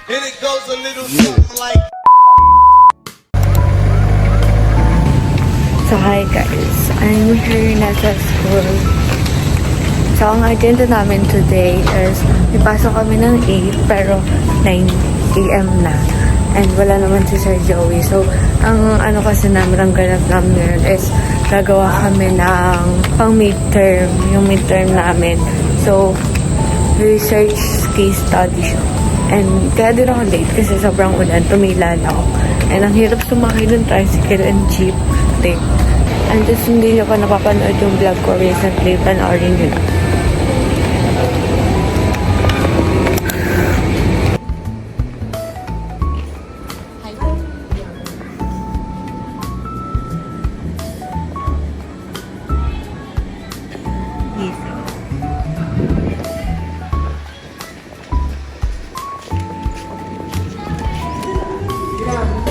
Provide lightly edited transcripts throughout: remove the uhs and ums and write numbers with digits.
And it goes a little something like. So hi guys, I'm here na sa school. So ang agenda namin today is ipasok kami ng 8 pero 9 AM na. And wala naman si Sir Joey. So ang ano kasi namin, ang ganap namin ngayon is gagawa kami ng pang midterm, yung midterm namin. So research case study siya. And kaya din ako late kasi sobrang ulan, tumila na ako. And ang hirap sumakay ng tricycle and jeep. And just hindi nyo pa napapanood yung vlog ko recently, panoorin nyo na.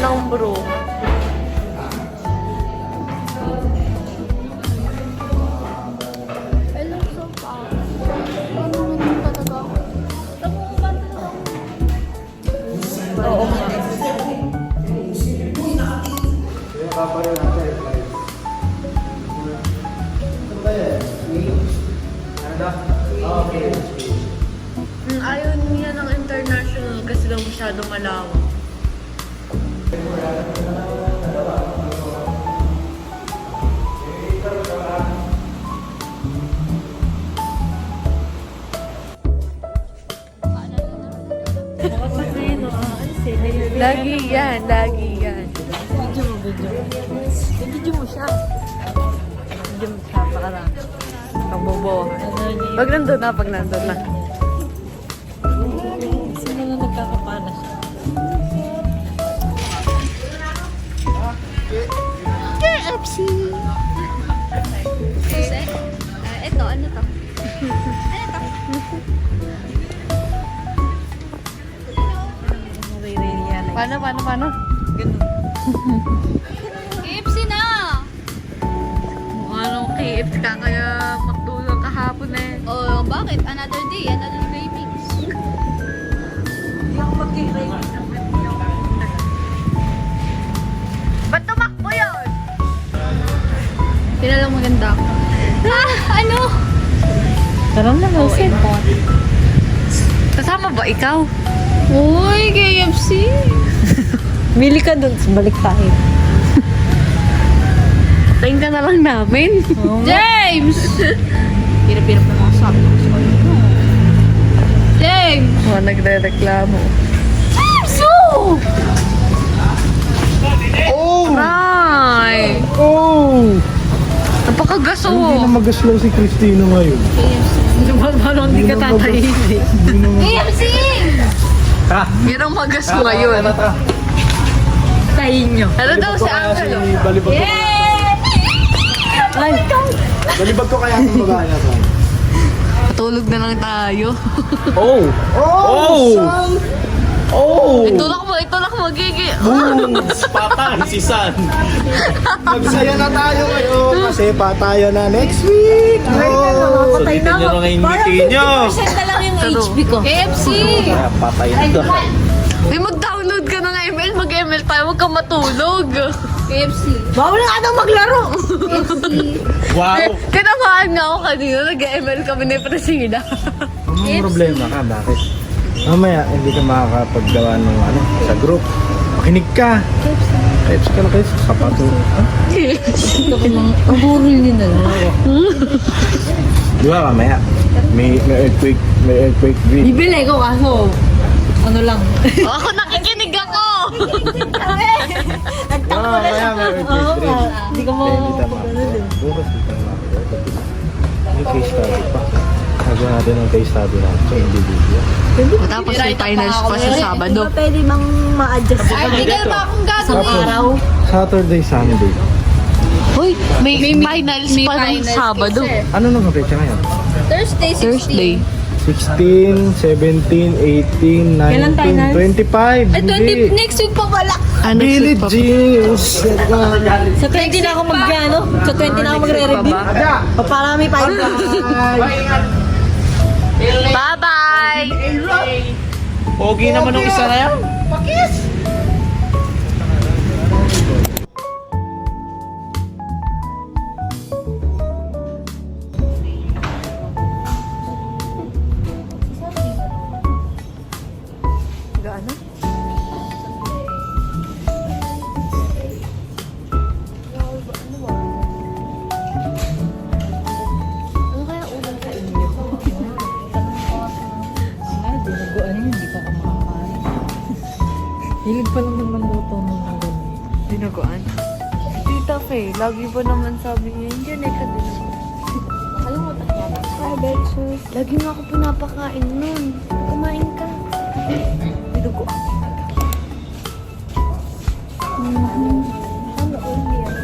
Nang bro. Oo nga. Ayaw niya ng international kasi daw masyadong malawak. Lagi yan, lagi yan. Video mo. Video mo siya. Video mo siya, pakarang. Pagbobohan. Pag nandun na. Sino na nagkakapana siya? KFC! Susi? Ito, ano to? Paano? KFC na! Mukha nung KFC ka kaya magtulog kahapon eh. Oh, bakit? Another day, another cravings. Hindi ako mag-cravings. Ba't tumakbo yun? Pinalang maganda ako. Ano? Tarang na, Wilson. Kasama ba ikaw? Uy, KFC! Mili ka dun, balik tayo. Tayin ka na lang namin. James! Hirap-hirap na mga sabi ko sa kanila. James! Mga nagre-reklamo. James! Oh! Oh! Ay! Oh! Napakagaso. Hindi na mag-slow si Cristino ngayon. Parang hindi ka tatahimik. KFC! Yun ang magas mo ngayon. Tayin nyo. Ano daw si Angelo? Balibag ko. Ay, Balibag ko kaya ang babae na to. Patulog na lang tayo. Oh! Oh! Oh! Itulak mo, Gigi. Patay si San. Magsaya na tayo ngayon kasi patayo na next week. Oh! patay na ako. Parang 50% na lang yung HP ko. KFC! Kaya patay na to. May mag-download ka ng ML, mag-ML tayo, huwag kang matulog. KFC! Bawal na ka maglaro. KFC! Wow! Kinabahan nga ako kanina, nag-ML kami ni Priscilla. Anong problema ka? Bakit? Mamaya hindi ka makakapaggawa ng sa group. Makinig ka. KFC ka na kayo sa sapato. Ang burol nyo na lang. Di ba mamaya? May earthquake drill. Bibili ko kaso, ano lang. Ako nakikinig ako! Mamaya may earthquake drill. Hindi ka mo. Hindi tama. Bukas hindi tama. May case study pa. Nagawa natin ang case study natin sa individual. Tapos may finals pa sa Sabado. Pwede bang ma-adjust? Ay, di ka ba akong Isang gagawin? araw. Saturday, Sunday. Hoy, may finals pa ng finals, Sabado. sir. Ano nang fecha ngayon? Thursday, 16. Thursday. 16, 17, 18, Kailan tayo 19, na? 25. Ay, 20, next week pa pala. Ano Billie pa? Jean. Sa 20 na ako mag-ano? Sa 20 na ako magre-review. Paparami pa yun. Bye-bye! Pogi naman ng isa na yan. Gaano? Ano kaya ulam sa inyo? Ay, dinuguan yun, hindi pa ako makakain. Hilig pa naman magluto ng ganyan. Dinuguan? Tita Faye, lagi ba naman sabi niya, hindi na ka dinuguan. Nakalimutan niya na. Ay, Betsus. Lagi nga ako pinapakain nun. Kumain ka. Dinuguan. Ano ulit yan?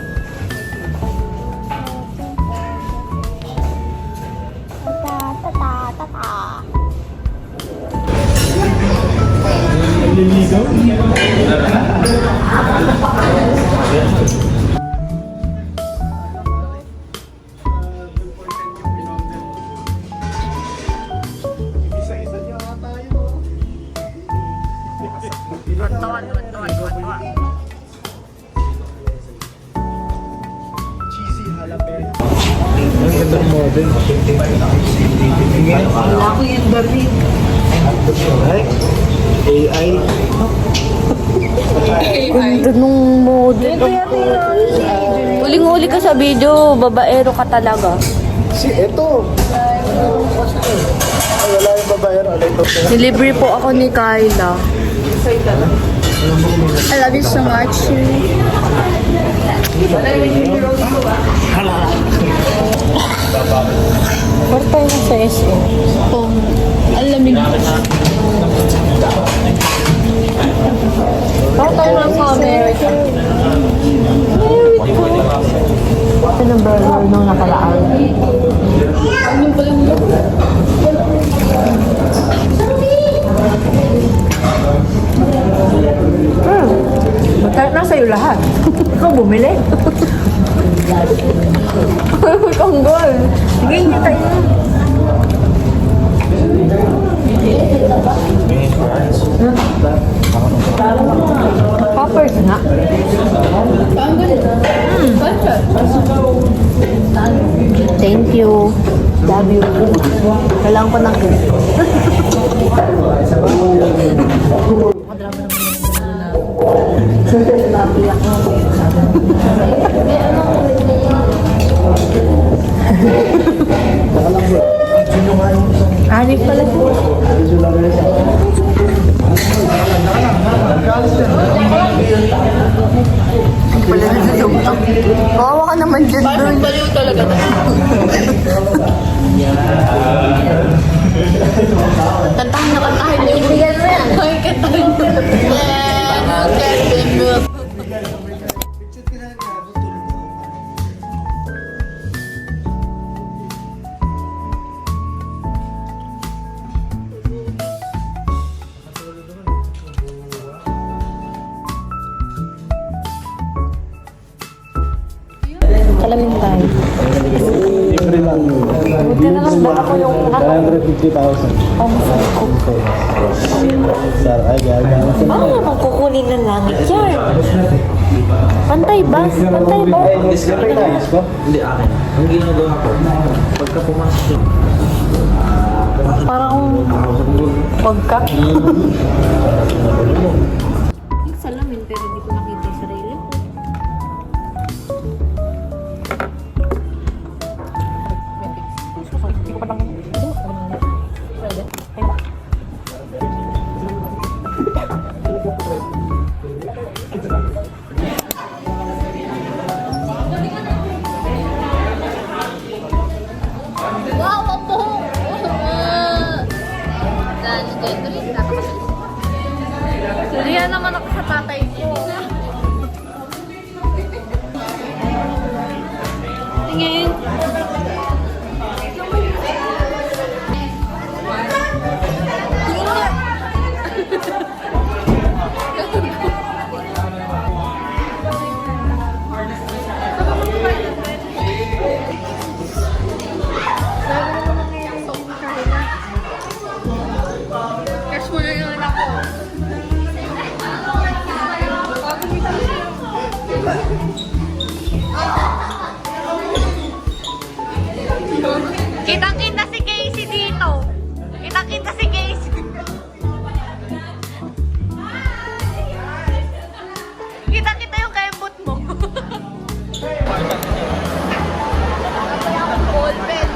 Ang ganda ng model. Wala ko yung David. AI. Ganda nung model. Uling-uli ka sa video, babaero ka talaga. Eto. Ay, wala yung babaero. Ano ito? Nilibre po ako ni Kyla. I love you so much. Wala tayo na sa SM. Ang lamig. Bakit tayo na sa America? Ito ng burger nung nakaraan. Magkano na sa'yo lahat? Ikaw bumili. Kanggol. Sige, hindi tayo. Poppers nga. Thank you. Love you. Kailangan ko ng kiss. Anik pala po. Wala na sa tumtok. Bawa ka naman dyan doon. Baliw talaga. Kantahan na kantahan niyo. Ibigyan mo yan. Ay, kantahan niyo. Kalamin tayo. Libre lang yun. Buti na lang dala ko yung ano. 150,000. Pamasal ko. Sir, ay gaga. Paano naman kukunin ng langit yan? Pantay ba? Pantay ba? Recognize ko? Hindi akin. Ang ginagawa ko, pagka pumasok yun, Parang pagka. Salamin pero hindi ko nakita yung sarili ko. Wow, ang buhok! Dance ko ito rin. Suriya naman ako sa tatay ko. Tingin. Cash mo na yun ako. Kitang-kita si Casey dito. Kitang-kita si Casey. Kitang-kita yung kembot mo. Ballpen.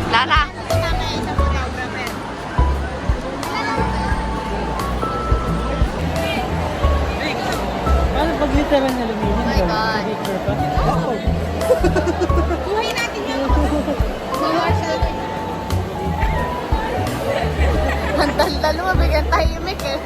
Lara. Paano pag literal na lumihin? Oh my God. Buhay natin yun. Ang dal-dal mo, bigyan tahimik eh.